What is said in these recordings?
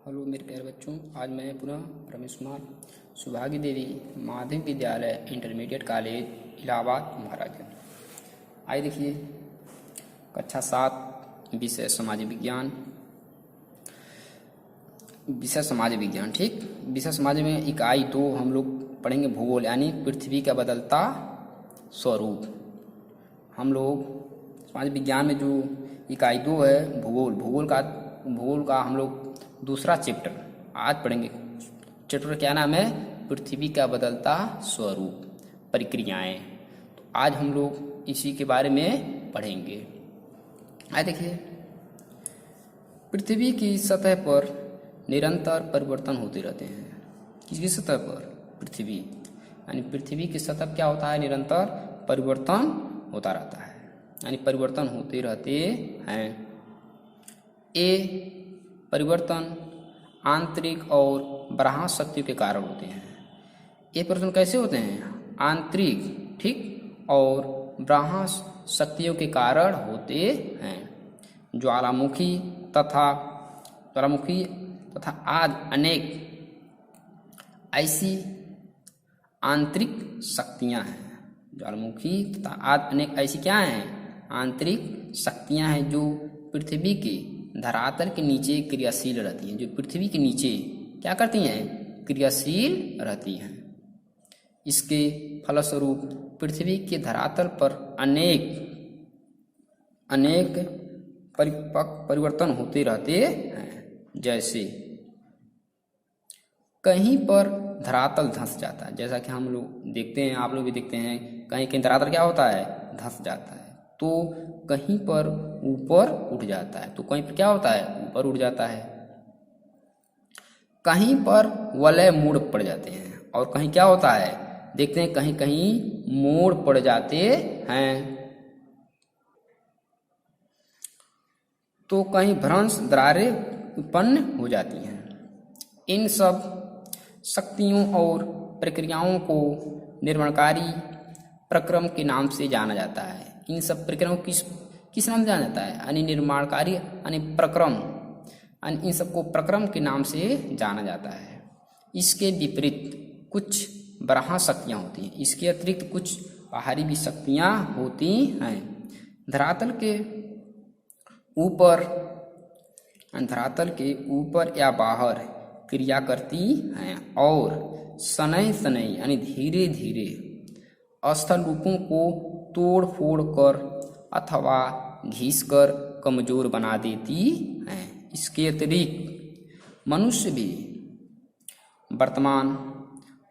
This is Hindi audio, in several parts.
हेलो मेरे प्यारे बच्चों, आज मैं पुनः रमेश कुमार सुभागी देवी माध्यमिक विद्यालय इंटरमीडिएट कॉलेज इलाहाबाद महाराजगंज। आइए देखिए कक्षा 7 विषय समाज विज्ञान। ठीक, विषय समाज में इकाई 2 हम लोग पढ़ेंगे भूगोल, यानी पृथ्वी का बदलता स्वरूप। हम लोग समाज विज्ञान में जो इकाई 2 है भूगोल का हम लोग दूसरा चैप्टर आज पढ़ेंगे। चैप्टर क्या नाम है? पृथ्वी का बदलता स्वरूप, प्रक्रियाएं। तो आज हम लोग इसी के बारे में पढ़ेंगे। आइए देखिए, पृथ्वी की सतह पर निरंतर परिवर्तन होते रहते हैं। किसकी सतह पर? पृथ्वी, यानी पृथ्वी की सतह क्या होता है? निरंतर परिवर्तन होता रहता है, यानी परिवर्तन होते रहते हैं। परिवर्तन आंतरिक और बाह्य शक्तियों के कारण होते हैं। ये परिवर्तन कैसे होते हैं? आंतरिक, ठीक, और बाह्य शक्तियों के कारण होते हैं। ज्वालामुखी तथा आज अनेक ऐसी आंतरिक शक्तियां हैं। ज्वालामुखी तथा आज अनेक ऐसी क्या हैं? आंतरिक शक्तियां हैं जो पृथ्वी के धरातल के नीचे क्रियाशील रहती हैं। जो पृथ्वी के नीचे क्या करती हैं? क्रियाशील रहती हैं। इसके फलस्वरूप पृथ्वी के धरातल पर अनेक परिवर्तन होते रहते हैं। जैसे कहीं पर धरातल धंस जाता है, जैसा कि हम लोग देखते हैं, आप लोग भी देखते हैं, कहीं कहीं धरातल क्या होता है? धंस जाता है। तो कहीं पर ऊपर उठ जाता है, तो कहीं पर क्या होता है? ऊपर उठ जाता है। कहीं पर वलय मोड़ पड़ जाते हैं, और कहीं क्या होता है? देखते हैं कहीं कहीं मोड़ पड़ जाते हैं। तो कहीं भ्रंश दरारें उत्पन्न हो जाती हैं। इन सब शक्तियों और प्रक्रियाओं को निर्माणकारी प्रक्रम के नाम से जाना जाता है। इन सब प्रक्रियाओं को किस नाम से जाना जाता है? यानी निर्माणकारी, यानी प्रक्रम, यानी इन सबको प्रक्रम के नाम से जाना जाता है। इसके विपरीत कुछ बाह्य शक्तियाँ होती हैं। इसके अतिरिक्त कुछ बाहरी भी शक्तियाँ होती हैं। धरातल ऊपर या बाहर क्रिया करती हैं और शनैः शनैः यानी धीरे धीरे स्थल रूपों को तोड़ फोड़ कर अथवा घिस कर कमजोर बना देती हैं। इसके अतिरिक्त मनुष्य भी वर्तमान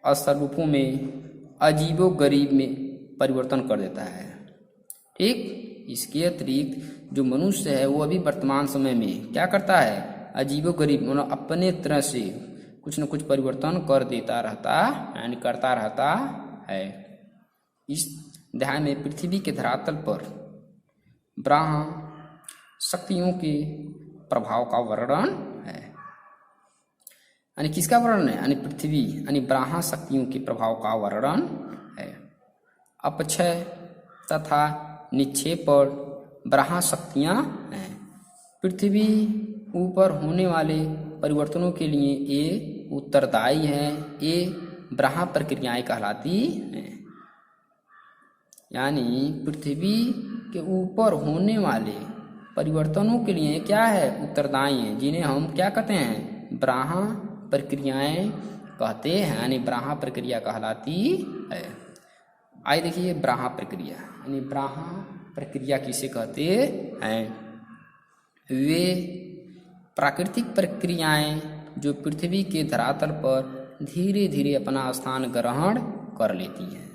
स्थल रूपों में अजीबोगरीब में परिवर्तन कर देता है। ठीक, इसके अतिरिक्त जो मनुष्य है वो अभी वर्तमान समय में क्या करता है? अजीबोगरीब, मतलब अपने तरह से कुछ न कुछ परिवर्तन कर देता रहता, यानी करता रहता है। इस अध्याय में पृथ्वी के धरातल पर बाह्य शक्तियों के प्रभाव का वर्णन है। यानी किसका वर्णन है? यानी पृथ्वी, यानी बाह्य शक्तियों के प्रभाव का वर्णन है। अपक्षय तथा निक्षेपण बाह्य शक्तियां हैं। पृथ्वी ऊपर होने वाले परिवर्तनों के लिए ये उत्तरदायी हैं। ये बाह्य प्रक्रियाएं कहलाती हैं। यानी पृथ्वी के ऊपर होने वाले परिवर्तनों के लिए क्या है? उत्तरदायी हैं, जिन्हें हम क्या कहते हैं? बाह्य प्रक्रियाएं कहते हैं, यानी बाह्य प्रक्रिया कहलाती है। आइए देखिए बाह्य प्रक्रिया, यानी बाह्य प्रक्रिया किसे कहते हैं? वे प्राकृतिक प्रक्रियाएं जो पृथ्वी के धरातल पर धीरे धीरे अपना स्थान ग्रहण कर लेती हैं।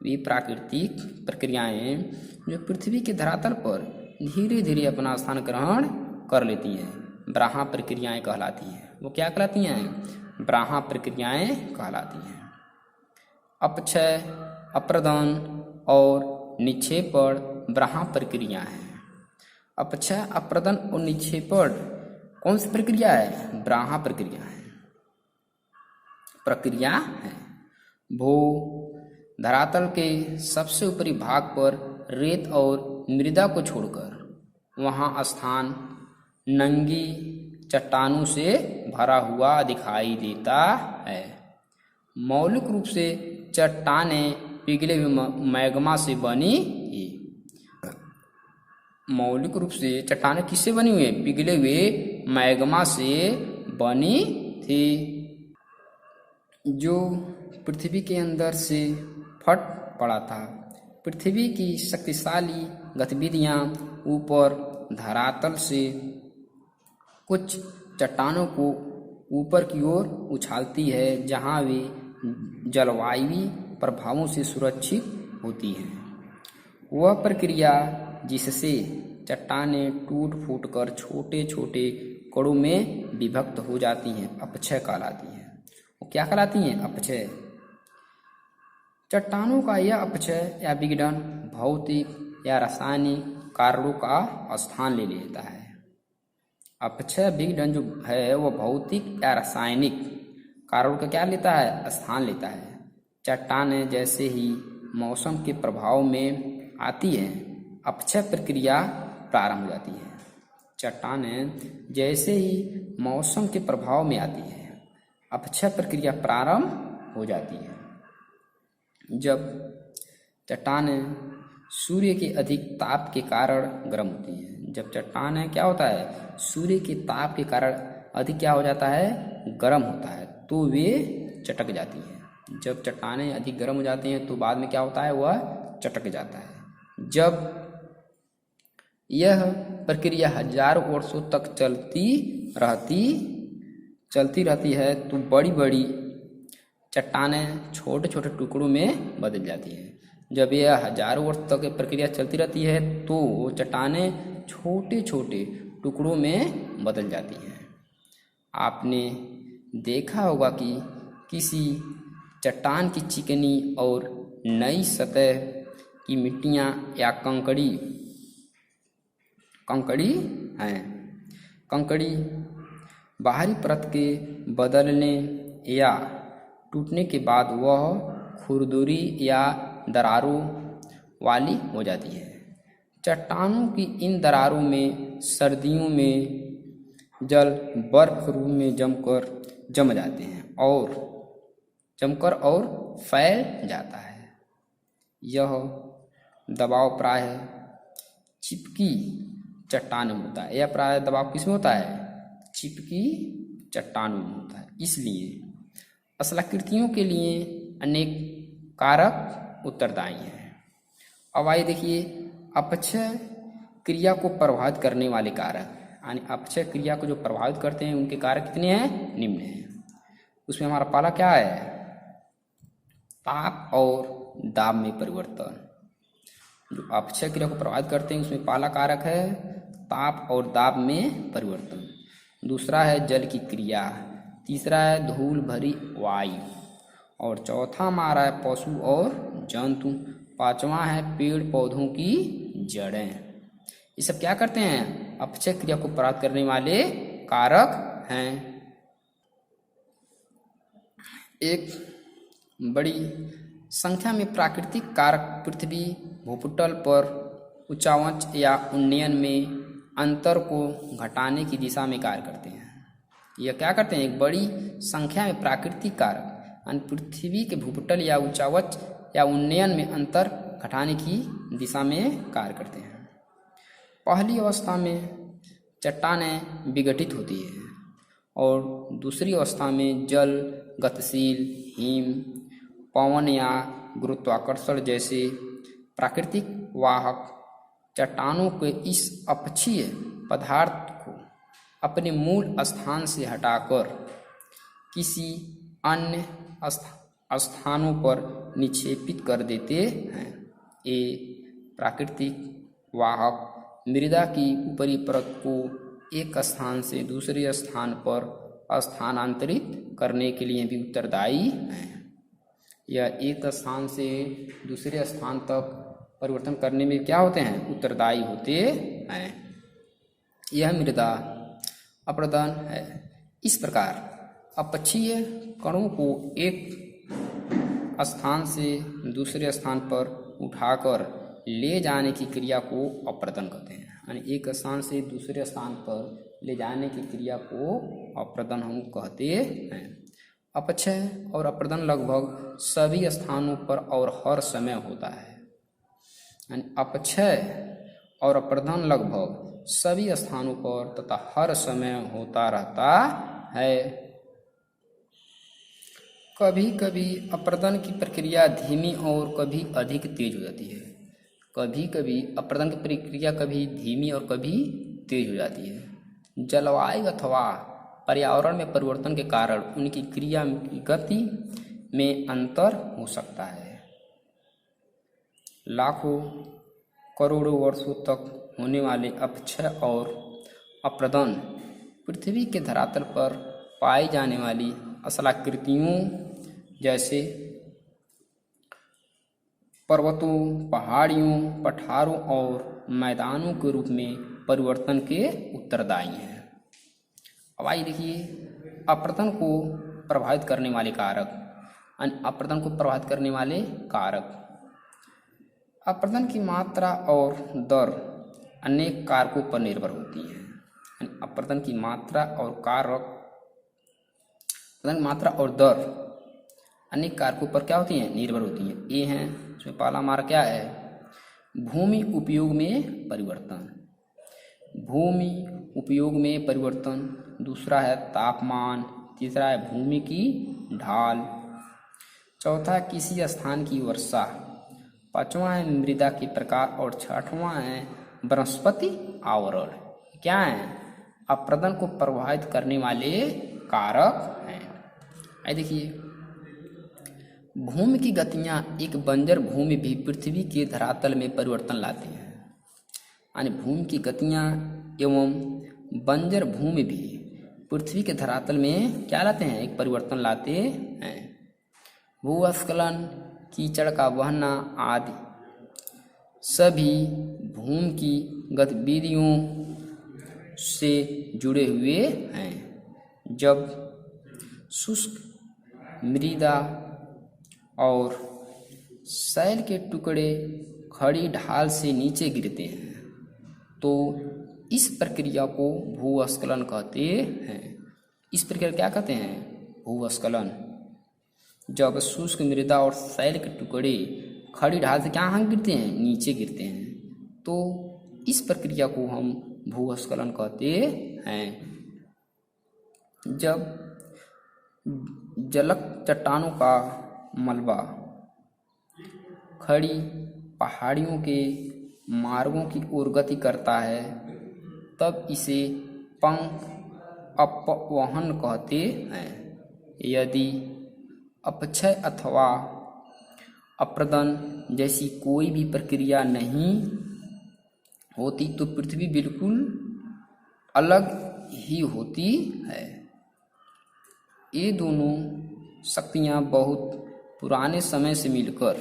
वे प्राकृतिक प्रक्रियाएं जो पृथ्वी के धरातल पर धीरे धीरे अपना स्थान ग्रहण कर लेती हैं, बाह्य प्रक्रियाएं कहलाती हैं। वो क्या कहलाती हैं? बाह्य प्रक्रियाएं कहलाती हैं। अपक्षय, अप्रदन और निक्षेपण बाह्य प्रक्रिया हैं। अपक्षय, अप्रदन और निक्षेपण कौन सी प्रक्रिया है? बाह्य प्रक्रिया है। धरातल के सबसे ऊपरी भाग पर रेत और मृदा को छोड़कर वहाँ स्थान नंगी चट्टानों से भरा हुआ दिखाई देता है। मौलिक रूप से चट्टानें पिघले हुए मैग्मा से बनी थी। मौलिक रूप से चट्टानें किससे बनी हुई है? पिघले हुए मैग्मा से बनी थी, जो पृथ्वी के अंदर से फट पड़ा था। पृथ्वी की शक्तिशाली गतिविधियां ऊपर धरातल से कुछ चट्टानों को ऊपर की ओर उछालती है, जहां वे जलवायु प्रभावों से सुरक्षित होती हैं। वह प्रक्रिया जिससे चट्टानें टूट फूट कर छोटे छोटे कणों में विभक्त हो जाती हैं, अपक्षय कहलाती हैं। वो क्या कहलाती हैं? अपक्षय। चट्टानों का यह अपक्षय या विघटन भौतिक या रासायनिक कारणों का स्थान ले लेता है। अपक्षय विघटन जो है वो भौतिक या रासायनिक कारणों का क्या लेता है? स्थान लेता है। चट्टानें जैसे ही मौसम के प्रभाव में आती है, अपक्षय प्रक्रिया प्रारंभ हो जाती है। चट्टानें जैसे ही मौसम के प्रभाव में आती है, अपक्षय प्रक्रिया प्रारंभ हो जाती है। जब चट्टानें सूर्य के अधिक ताप के कारण गर्म होती हैं, जब चट्टानें क्या होता है? सूर्य के ताप के कारण अधिक क्या हो जाता है? गर्म होता है, तो वे चटक जाती हैं। जब चट्टानें अधिक गर्म हो जाती हैं तो बाद में क्या होता है? वह चटक जाता है। जब यह प्रक्रिया हजारों वर्षों तक चलती रहती है तो बड़ी बड़ी चट्टानें छोटे छोटे टुकड़ों में बदल जाती हैं। जब यह हजारों वर्ष तक प्रक्रिया चलती रहती है तो चट्टानें छोटे छोटे टुकड़ों में बदल जाती हैं। आपने देखा होगा कि किसी चट्टान की चिकनी और नई सतह की मिट्टियाँ या कंकड़ी हैं। कंकड़ी बाहरी परत के बदलने या टूटने के बाद वह खुरदुरी या दरारों वाली हो जाती है। चट्टानों की इन दरारों में सर्दियों में जल बर्फ रूप में जम जाते हैं और जमकर और फैल जाता है। यह दबाव प्रायः चिपकी चट्टानों में होता है। यह प्रायः दबाव किसमें होता है? चिपकी चट्टानों में होता है। इसलिए स्थलाकृतियों के लिए अनेक कारक उत्तरदायी हैं। अब आइए देखिए अपक्षय क्रिया को प्रभावित करने वाले कारक, यानी अपक्षय क्रिया को जो प्रभावित करते हैं उनके कारक कितने हैं? निम्न हैं। उसमें हमारा पहला क्या है? ताप और दाब में परिवर्तन। जो अपक्षय क्रिया को प्रभावित करते हैं उसमें पहला कारक है ताप और दाब में परिवर्तन। दूसरा है जल की क्रिया। तीसरा है धूल भरी वायु। और चौथा हमारा है पशु और जंतु। पांचवा है पेड़ पौधों की जड़ें। ये सब क्या करते हैं? अपक्षय क्रिया को प्रभावित करने वाले कारक हैं। एक बड़ी संख्या में प्राकृतिक कारक पृथ्वी भूपटल पर उच्चावच या उन्नयन में अंतर को घटाने की दिशा में कार्य करते हैं। यह क्या करते हैं? एक बड़ी संख्या में प्राकृतिक कारक पृथ्वी के भूपटल या उच्चावच या उन्नयन में अंतर घटाने की दिशा में कार्य करते हैं। पहली अवस्था में चट्टानें विघटित होती है और दूसरी अवस्था में जल गतिशील हिम पवन या गुरुत्वाकर्षण जैसे प्राकृतिक वाहक चट्टानों के इस अपक्षीय पदार्थ को अपने मूल स्थान से हटाकर किसी अन्य स्थानों पर निक्षेपित कर देते हैं। ये प्राकृतिक वाहक मृदा की ऊपरी परत को एक स्थान से दूसरे स्थान पर स्थानांतरित करने के लिए भी उत्तरदायी हैं। यह एक स्थान से दूसरे स्थान तक परिवर्तन करने में क्या होते हैं? उत्तरदायी होते हैं। यह मृदा अपरदन है। इस प्रकार अपक्षीय कणों को एक स्थान से दूसरे स्थान पर उठाकर ले जाने की क्रिया को अप्रदन कहते हैं। यानी एक स्थान से दूसरे स्थान पर ले जाने की क्रिया को अप्रदन हम कहते हैं। अपक्षय और अप्रदन लगभग सभी स्थानों पर और हर समय होता है। यानी अपक्षय और अप्रदन लगभग सभी स्थानों पर तथा हर समय होता रहता है। कभी कभी अप्रदन की प्रक्रिया धीमी और कभी अधिक तेज हो जाती है। कभी कभी अप्रदन की प्रक्रिया कभी धीमी और कभी तेज हो जाती है। जलवायु अथवा पर्यावरण में परिवर्तन के कारण उनकी क्रिया की गति में अंतर हो सकता है। लाखों करोड़ों वर्षों तक होने वाले अपक्षय और अप्रदन पृथ्वी के धरातल पर पाई जाने वाली स्थलाकृतियों जैसे पर्वतों, पहाड़ियों, पठारों और मैदानों के रूप में परिवर्तन के उत्तरदायी हैं। अब आइए देखिए अप्रदन को प्रभावित करने वाले कारक। अप्रदन को प्रभावित करने वाले कारक, अप्रदन की मात्रा और दर अनेक कारकों पर निर्भर होती है। अप्रदन की मात्रा और कारक, अप्रदन की मात्रा और दर अनेक कारकों पर क्या होती हैं? निर्भर होती हैं। ये हैं, इसमें पहला हमारा क्या है? भूमि उपयोग में परिवर्तन। भूमि उपयोग में परिवर्तन। दूसरा है तापमान। तीसरा है भूमि की ढाल। चौथा किसी स्थान की वर्षा। पांचवा है मृदा के प्रकार और छठवां है वनस्पति आवरण। क्या है? अप्रदन को प्रभावित करने वाले कारक हैं। आइए देखिए, भूमि की गतियां एक बंजर भूमि भी पृथ्वी के धरातल में परिवर्तन लाती हैं। यानी भूमि की गतियां एवं बंजर भूमि भी पृथ्वी के धरातल में क्या लाते हैं? एक परिवर्तन लाते हैं। भूस्खलन, कीचड़ का बहना आदि सभी भूमि की गतिविधियों से जुड़े हुए हैं। जब शुष्क मृदा और सैल के टुकड़े खड़ी ढाल से नीचे गिरते हैं तो इस प्रक्रिया को भूस्खलन कहते हैं। इस प्रक्रिया क्या कहते हैं? भूस्खलन। जब शुष्क मृदा और सैल के टुकड़े खड़ी ढाल से क्या गिरते हैं? नीचे गिरते हैं तो इस प्रक्रिया को हम भूस्खलन कहते हैं। जब जलक चट्टानों का मलबा खड़ी पहाड़ियों के मार्गों की ओर गति करता है तब इसे पंख अपवहन कहते हैं। यदि अपक्षय अथवा अप्रदन जैसी कोई भी प्रक्रिया नहीं होती तो पृथ्वी बिल्कुल अलग ही होती है। ये दोनों शक्तियाँ बहुत पुराने समय से मिलकर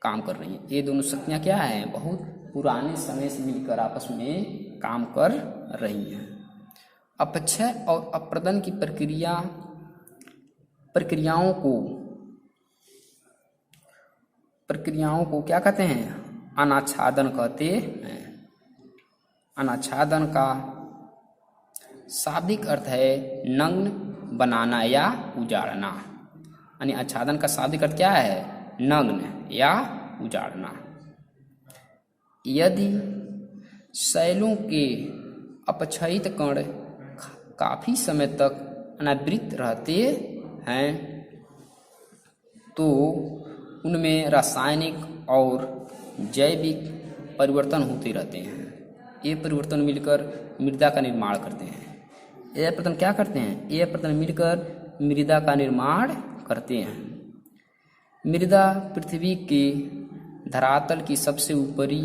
काम कर रही हैं। ये दोनों शक्तियाँ क्या हैं? बहुत पुराने समय से मिलकर आपस में काम कर रही हैं। अपक्षय और अप्रदन की प्रक्रियाओं को क्या कहते हैं? अनाच्छादन कहते हैं। अनाच्छादन का शाब्दिक अर्थ है नग्न बनाना या उजाड़ना। यानी आच्छादन का शाब्दिक अर्थ क्या है? नग्न या उजाड़ना। यदि शैलों के अपक्षयित कण काफी समय तक अनावृत रहते हैं तो उनमें रासायनिक और जैविक परिवर्तन होते रहते हैं। ये परिवर्तन मिलकर मृदा का निर्माण करते हैं। ये परिवर्तन क्या करते हैं? ये परिवर्तन मिलकर मृदा का निर्माण करते हैं। मृदा पृथ्वी के धरातल की सबसे ऊपरी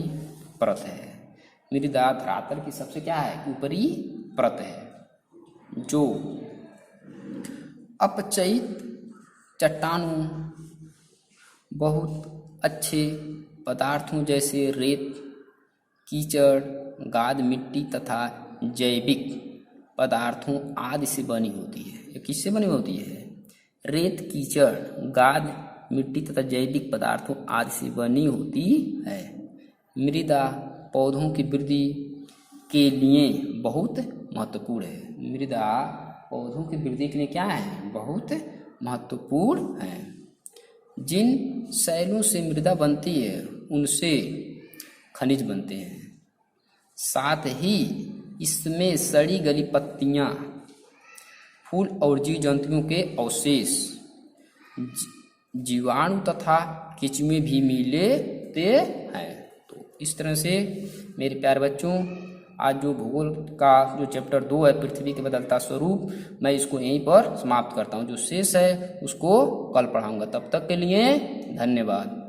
परत है। मृदा धरातल की सबसे क्या है? ऊपरी परत है जो अपक्षयित चट्टानों, बहुत अच्छे पदार्थों जैसे रेत, कीचड़, गाद मिट्टी तथा जैविक पदार्थों आदि से बनी होती है। ये किससे बनी होती है? रेत, कीचड़, गाद मिट्टी तथा जैविक पदार्थों आदि से बनी होती है। मृदा पौधों की वृद्धि के लिए बहुत महत्वपूर्ण है। मृदा पौधों की वृद्धि के लिए क्या है? बहुत महत्वपूर्ण है। जिन शैलों से मृदा बनती है उनसे खनिज बनते हैं। साथ ही इसमें सड़ी गली पत्तियां, फूल और जीव जंतुओं के अवशेष, जीवाणु तथा केंचुए भी मिलते हैं। तो इस तरह से मेरे प्यारे बच्चों, आज जो भूगोल का जो चैप्टर 2 है, पृथ्वी के बदलता स्वरूप, मैं इसको यहीं पर समाप्त करता हूँ। जो शेष है उसको कल पढ़ाऊंगा। तब तक के लिए धन्यवाद।